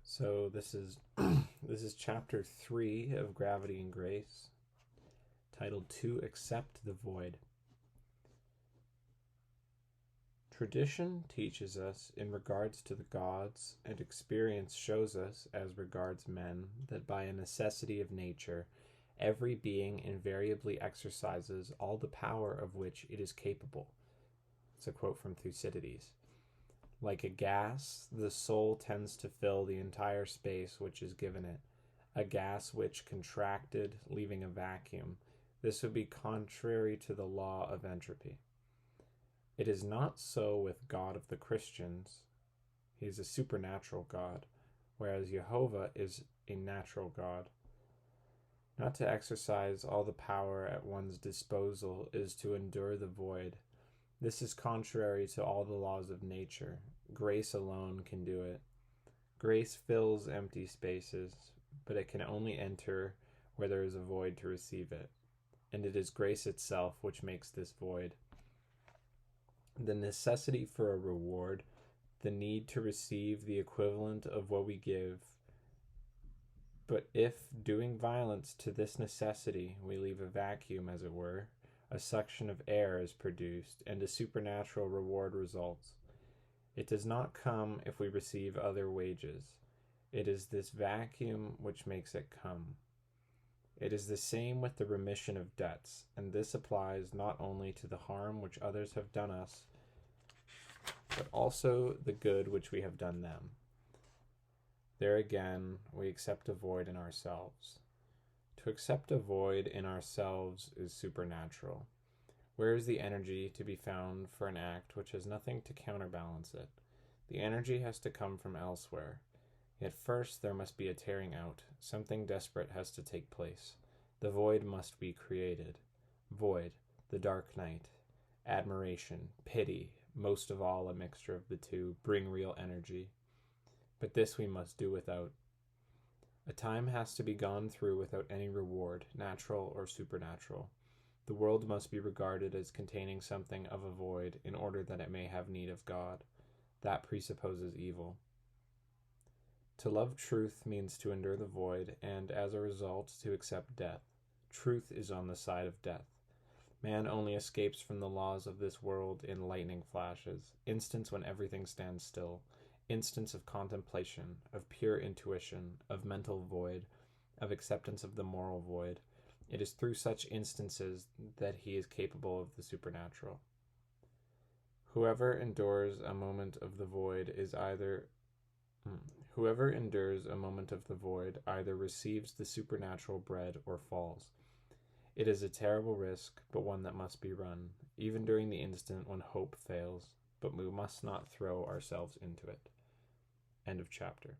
So this is this is chapter 3 of Gravity and Grace, titled To Accept the Void. Tradition teaches us in regards to the gods, and experience shows us as regards men, that by a necessity of nature, every being invariably exercises all the power of which it is capable. It's a quote from Thucydides. Like a gas, the soul tends to fill the entire space which is given it. A gas which contracted, leaving a vacuum. This would be contrary to the law of entropy. It is not so with God of the Christians. He is a supernatural God, whereas Jehovah is a natural God. Not to exercise all the power at one's disposal is to endure the void. This is contrary to all the laws of nature. Grace alone can do it. Grace fills empty spaces, but it can only enter where there is a void to receive it. And it is grace itself which makes this void. The necessity for a reward, the need to receive the equivalent of what we give. But if, doing violence to this necessity, we leave a vacuum, as it were, a suction of air is produced, and a supernatural reward results. It does not come if we receive other wages. It is this vacuum which makes it come. It is the same with the remission of debts, and this applies not only to the harm which others have done us, but also the good which we have done them. There again, we accept a void in ourselves. To accept a void in ourselves is supernatural. Where is the energy to be found for an act which has nothing to counterbalance it? The energy has to come from elsewhere. Yet first there must be a tearing out. Something desperate has to take place. The void must be created. Void, the dark night, admiration, pity, most of all a mixture of the two, bring real energy. But this we must do without. A time has to be gone through without any reward, natural or supernatural. The world must be regarded as containing something of a void in order that it may have need of God. That presupposes evil. To love truth means to endure the void, and as a result to accept death. Truth is on the side of death. Man only escapes from the laws of this world in lightning flashes, instants when everything stands still, instants of contemplation, of pure intuition, of mental void, of acceptance of the moral void. It is through such instances that he is capable of the supernatural. Whoever endures a moment of the void either receives the supernatural bread or falls. It is a terrible risk, but one that must be run, even during the instant when hope fails, but we must not throw ourselves into it. End of chapter.